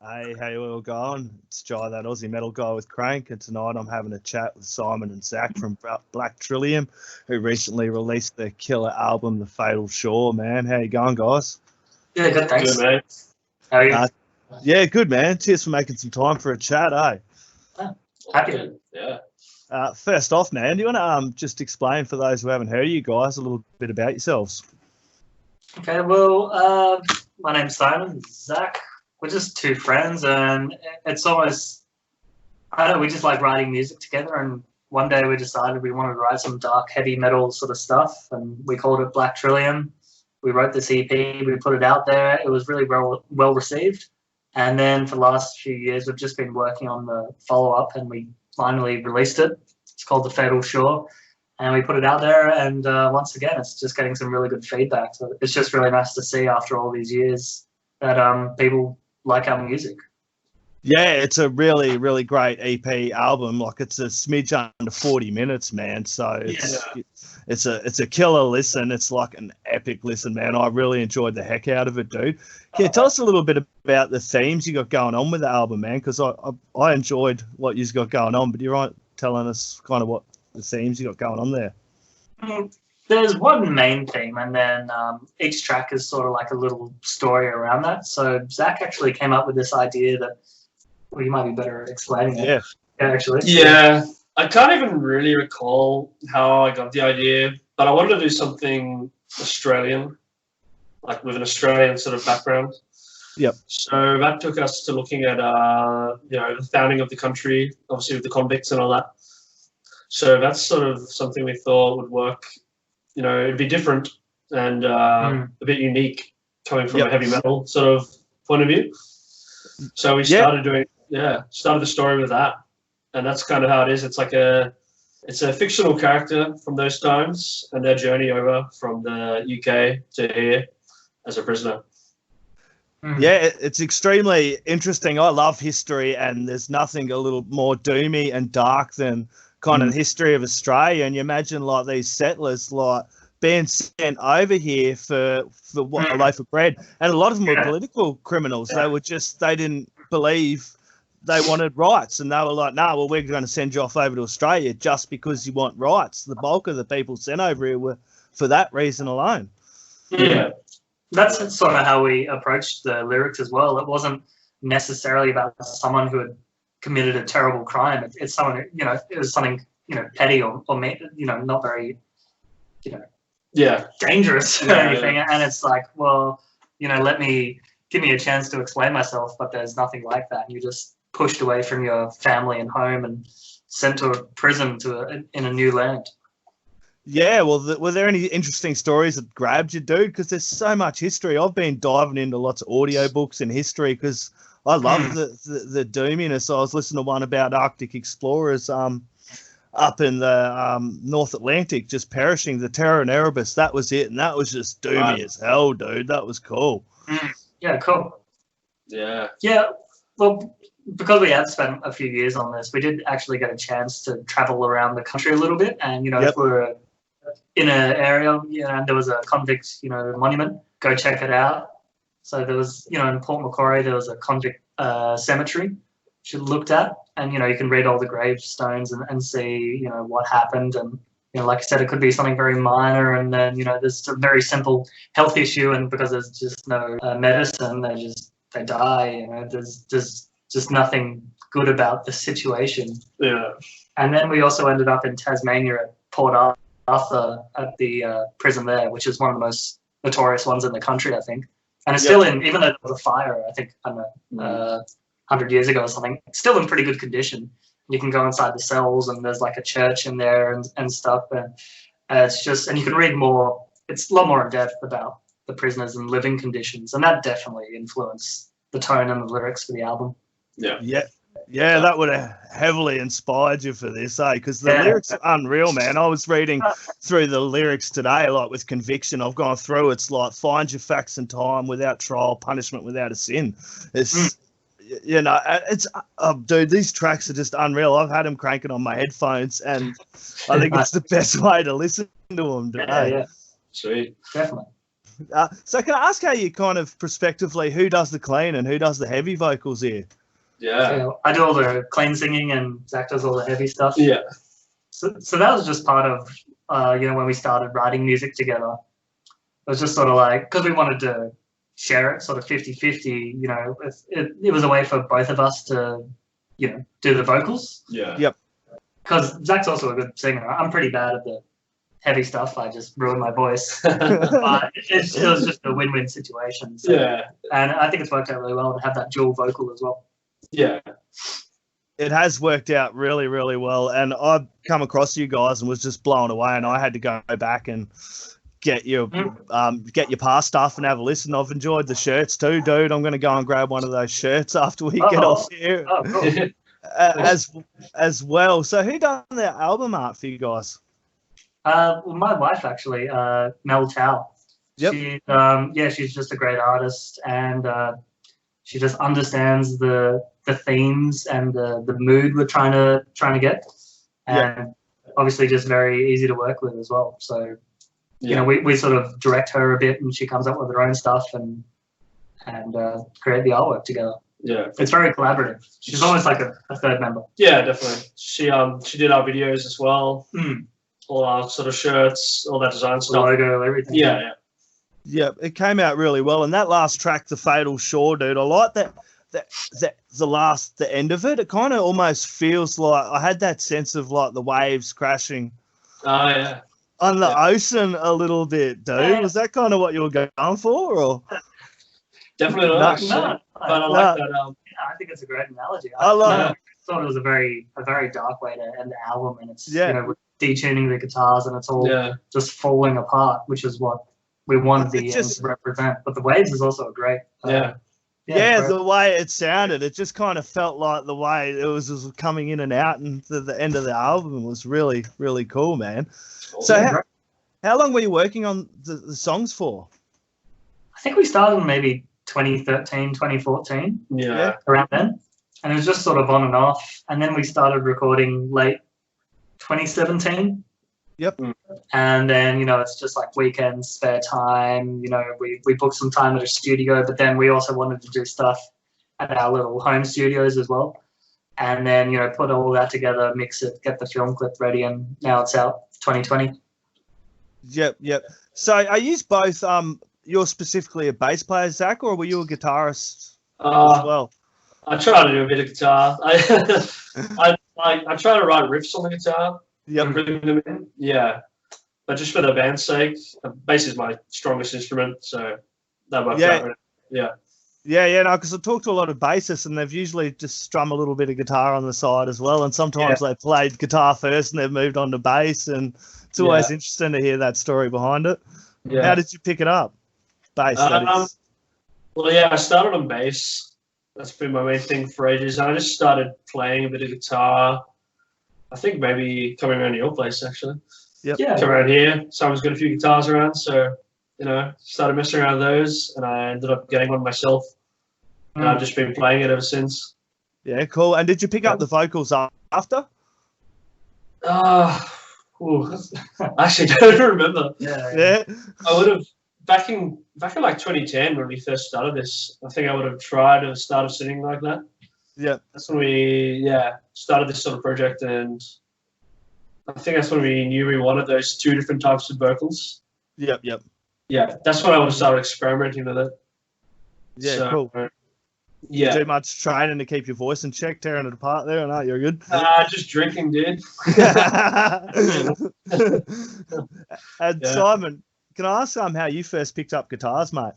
Hey, how you all going? It's Jai, that Aussie metal guy with Crannk, and tonight I'm having a chat with Simon and Zack from Black Trillium, who recently released their killer album, The Fatal Shore. Man, how you going, guys? Yeah, good, thanks. Good, mate. How are you? Yeah, good, man. Cheers for making some time for a chat, eh? Happy. Yeah. First off, man, do you want to just explain for those who haven't heard of you guys a little bit about yourselves? Okay, well, my name's Simon, Zach. We're just two friends, and it's almost, I don't know, we just like writing music together, and one day we decided we wanted to write some dark, heavy metal sort of stuff, and we called it Black Trillium. We wrote this EP, we put it out there, it was really well received, and then for the last few years we've just been working on the follow-up, and we finally released it. It's called The Fatal Shore, and we put it out there, and once again it's just getting some really good feedback, so it's just really nice to see after all these years that people like our music. Yeah, it's a really, really great EP album. Like, it's a smidge under 40 minutes, man. So it's a killer listen. It's like an epic listen, man. I really enjoyed the heck out of it, dude. Can you tell us a little bit about the themes you got going on with the album, man? Because I enjoyed what you've got going on, but you're right telling us kind of what the themes you got going on there. There's one main theme, and then each track is sort of like a little story around that. So Zach actually came up with this idea that, well, you might be better at explaining it. Yeah. Actually. Yeah. I can't even really recall how I got the idea, but I wanted to do something Australian, like with an Australian sort of background. Yep. So that took us to looking at, the founding of the country, obviously with the convicts and all that. So that's sort of something we thought would work. You know, it'd be different and a bit unique coming from a heavy metal sort of point of view. So we started started the story with that, and that's kind of how it is. It's like it's a fictional character from those times and their journey over from the UK to here as a prisoner. Yeah, it's extremely interesting. I love history, and there's nothing a little more doomy and dark than kind of the history of Australia. And you imagine like these settlers like being sent over here for what, a loaf of bread, and a lot of them were political criminals. They didn't believe they wanted rights, and they were like, no, well, we're going to send you off over to Australia just because you want rights. The bulk of the people sent over here were for that reason alone. Yeah, that's sort of how we approached the lyrics as well. It wasn't necessarily about someone who had committed a terrible crime. It's someone who, it was something, petty or not very, dangerous or anything. And it's like, well, give me a chance to explain myself, but there's nothing like that. You're just pushed away from your family and home and sent to a prison in a new land. Yeah, well, were there any interesting stories that grabbed you, dude? Because there's so much history. I've been diving into lots of audiobooks and history because I love the doominess. I was listening to one about Arctic explorers up in the North Atlantic just perishing, the Terra and Erebus. That was it, and that was just doomy as hell, dude. That was cool. Yeah, cool. Yeah. Yeah, well, because we had spent a few years on this, we did actually get a chance to travel around the country a little bit, and, if we were in an area, and there was a convict, monument, go check it out. So there was, in Port Macquarie, there was a convict cemetery which you looked at, and, you can read all the gravestones and see, what happened. And, like I said, it could be something very minor, and then, there's a very simple health issue, and because there's just no medicine, they die. There's just nothing good about the situation. Yeah. And then we also ended up in Tasmania at Port Arthur at the prison there, which is one of the most notorious ones in the country, I think. And it's still in, even though there was a fire, I think, 100 years ago or something, it's still in pretty good condition. You can go inside the cells, and there's like a church in there and stuff. And it's just, and you can read more, it's a lot more in depth about the prisoners and living conditions. And that definitely influenced the tone and the lyrics for the album. Yeah, that would have heavily inspired you for this, eh? Because the lyrics are unreal, man. I was reading through the lyrics today, like with Conviction. I've gone through. It's like, find your facts and time without trial, punishment without a sin. It's, it's, dude, these tracks are just unreal. I've had them cranking on my headphones, and I think it's the best way to listen to them today. Yeah. Sweet. Definitely. So can I ask how you kind of prospectively, who does the clean and who does the heavy vocals here? Yeah. So I do all the clean singing and Zach does all the heavy stuff. Yeah. So that was just part of, when we started writing music together. It was just sort of like, because we wanted to share it sort of 50-50, it was a way for both of us to, do the vocals. Yeah. Yep. Because Zach's also a good singer. I'm pretty bad at the heavy stuff. I just ruined my voice. But it was just a win-win situation. So. Yeah. And I think it's worked out really well to have that dual vocal as well. Yeah. It has worked out really, really well. And I've come across you guys and was just blown away. And I had to go back and get your past stuff and have a listen. I've enjoyed the shirts too, dude. I'm going to go and grab one of those shirts after we get off here. Oh, cool. As well. So who done the album art for you guys? Well, my wife actually, Mel Tao. Yep. She's just a great artist, and she just understands the themes and the mood we're trying to get, and obviously just very easy to work with as well. So we sort of direct her a bit, and she comes up with her own stuff and create the artwork together. Yeah, it's very collaborative. She's almost like a third member. Yeah, definitely. She did our videos as well. All our sort of shirts, all that design stuff. Logo, everything. Yeah. Yeah, it came out really well. And that last track, The Fatal Shore, dude, I like that the end of it. It kind of almost feels like I had that sense of like the waves crashing. Oh, yeah. On the ocean a little bit, dude. Was that kind of what you were going for, or? Definitely not. No. But I like that. I think it's a great analogy. I love it. I thought it was a very dark way to end the album, and it's we're detuning the guitars and it's all just falling apart, which is what we wanted the end to represent. But the waves is also great. The way it sounded, it just kind of felt like the way it was coming in and out, and the end of the album was really, really cool, man. So how long were you working on the songs for? I think we started maybe 2013, 2014. Yeah. Around then. And it was just sort of on and off. And then we started recording late 2017. Yep. And then, it's just like weekends, spare time. We booked some time at a studio, but then we also wanted to do stuff at our little home studios as well. And then, put all that together, mix it, get the film clip ready, and now it's out 2020. Yep. So are you both, you're specifically a bass player, Zach, or were you a guitarist as well? I try to do a bit of guitar. I try to write riffs on the guitar. Yep. Yeah. But just for the band's sake, bass is my strongest instrument, so that works out really. Yeah. No, because I talk to a lot of bassists and they've usually just strum a little bit of guitar on the side as well, and sometimes they played guitar first and they've moved on to bass, and it's always interesting to hear that story behind it. Yeah. How did you pick it up? Bass, that is. Well, I started on bass. That's been my main thing for ages. And I just started playing a bit of guitar. I think maybe coming around to your place, actually. Yep. Yeah. Come around here. Someone's got a few guitars around, so, started messing around with those, and I ended up getting one myself. And I've just been playing it ever since. Yeah, cool. And did you pick up the vocals after? I actually don't remember. Yeah. I would have back in like 2010 when we first started this. I think I would have tried to start singing like that. Yeah. That's when we started this sort of project, and I think that's when we knew we wanted those two different types of vocals. Yep. Yeah, that's when I would have started experimenting with it. Yeah, cool. Yeah. Too much training to keep your voice in check, tearing it apart there, and you're good. Just drinking, dude. And Simon, can I ask how you first picked up guitars, mate?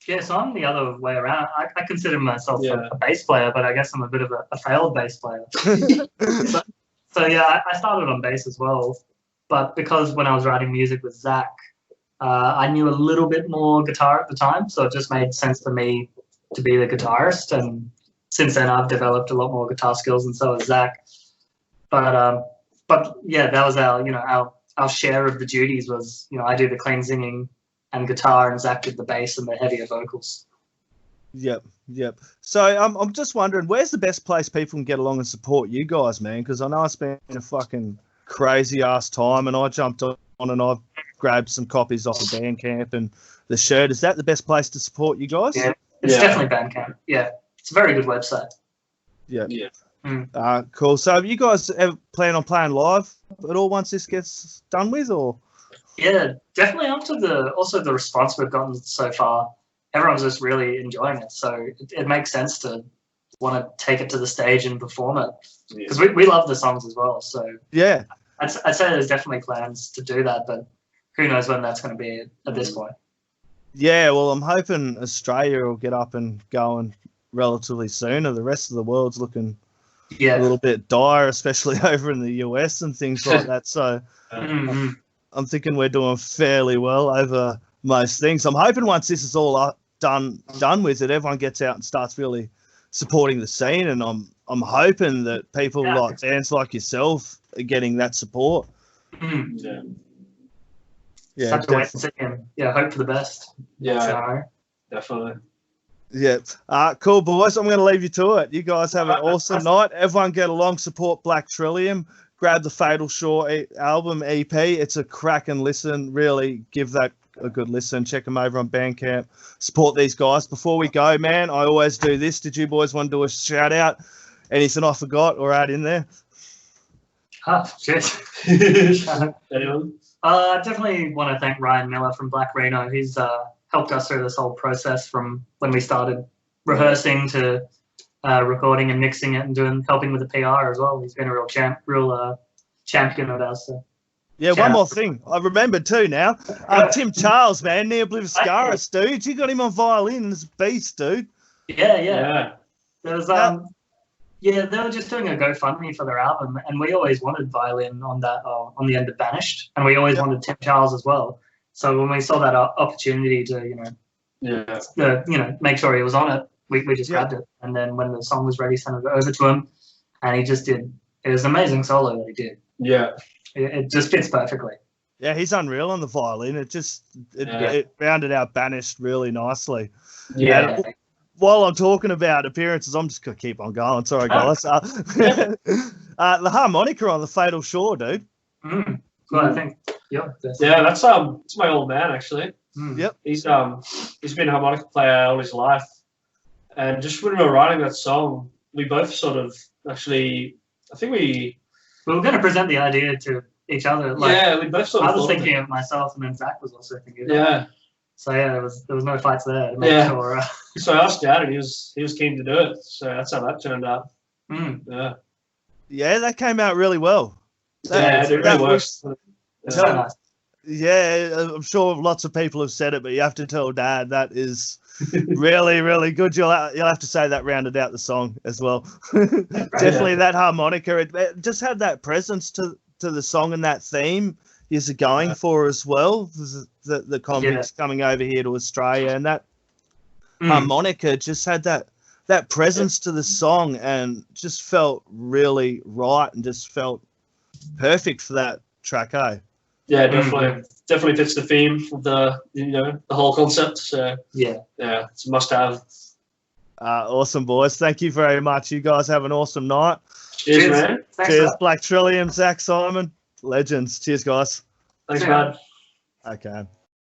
Yeah, so I'm the other way around. I consider myself a bass player, but I guess I'm a bit of a failed bass player. So I started on bass as well. But because when I was writing music with Zach, I knew a little bit more guitar at the time, so it just made sense for me to be the guitarist. And since then, I've developed a lot more guitar skills, and so has Zach. But that was our share of the duties was, I do the clean singing and guitar, and Zach did the bass and the heavier vocals. Yep. So I'm just wondering, where's the best place people can get along and support you guys, man? Because I know it's been a fucking crazy ass time, and I jumped and I've grabbed some copies off of Bandcamp and the shirt. Is that the best place to support you guys? Yeah, it's definitely Bandcamp. Yeah, it's a very good website. Yeah. Yeah. Cool. So have you guys ever plan on playing live at all once this gets done with, or? Yeah, definitely after the response we've gotten so far, everyone's just really enjoying it. So it makes sense to want to take it to the stage and perform it, because we love the songs as well. So yeah, I'd say there's definitely plans to do that, but who knows when that's going to be at this point. Yeah, well, I'm hoping Australia will get up and going relatively soon. The rest of the world's looking a little bit dire, especially over in the US and things like that. So I'm thinking we're doing fairly well over most things. I'm hoping once this is all done with it, everyone gets out and starts really supporting the scene, and I'm hoping that people like bands like yourself are getting that support. Yeah, have to wait and see, and hope for the best. Yeah, definitely. Yeah. Cool, boys. I'm going to leave you to it. You guys have an awesome night. Everyone get along, support Black Trillium. Grab the Fatal Shore album EP. It's a cracking listen. Really give that a good listen. Check them over on Bandcamp. Support these guys. Before we go, man, I always do this. Did you boys want to do a shout out? Anything I forgot or add in there? Shit. Anyone? I definitely want to thank Ryan Miller from Black Reno. He's helped us through this whole process from when we started rehearsing to recording and mixing it and helping with the PR as well. He's been a real champion of ours. So. Yeah, one more thing. I remember too now. Tim Charles, man, Near Obliviscaris, dude. You got him on violin. It's a beast, dude. Yeah. There was they were just doing a GoFundMe for their album, and we always wanted Violin on that on the end of Banished, and we always wanted Tim Charles as well. So when we saw that opportunity to make sure he was on it, we just grabbed it. And then when the song was ready, sent it over to him, and he just did. It was an amazing solo that he did. Yeah, it just fits perfectly. Yeah, he's unreal on the violin. It rounded out Banished really nicely. Yeah. And while I'm talking about appearances, I'm just going to keep on going. Sorry, guys. The harmonica on the Fatal Shore, dude. Well, I think, that's my old man, actually. Yep. He's been a harmonica player all his life. And just when we were writing that song, we both sort of actually, I think we were going to present the idea to each other. We both sort of I was thinking of myself, and then Zach was also thinking of it. Yeah. So there was no fights there to make sure. So I asked Dad, and he was keen to do it. So that's how that turned out. Yeah, that came out really well. It really works. So nice. Yeah, I'm sure lots of people have said it, but you have to tell Dad that is really, really good. You'll have to say that rounded out the song as well. Definitely that harmonica. It just had that presence to the song and that theme is going for as well. The convicts coming over here to Australia, and that harmonica just had that presence to the song and just felt really right and just felt perfect for that track. Yeah, definitely fits the theme of the whole concept. So it's a must-have. Awesome, boys. Thank you very much. You guys have an awesome night. Cheers, man. Cheers, Black Trillium, Zach, Simon, legends. Cheers, guys. Thanks, man. Okay.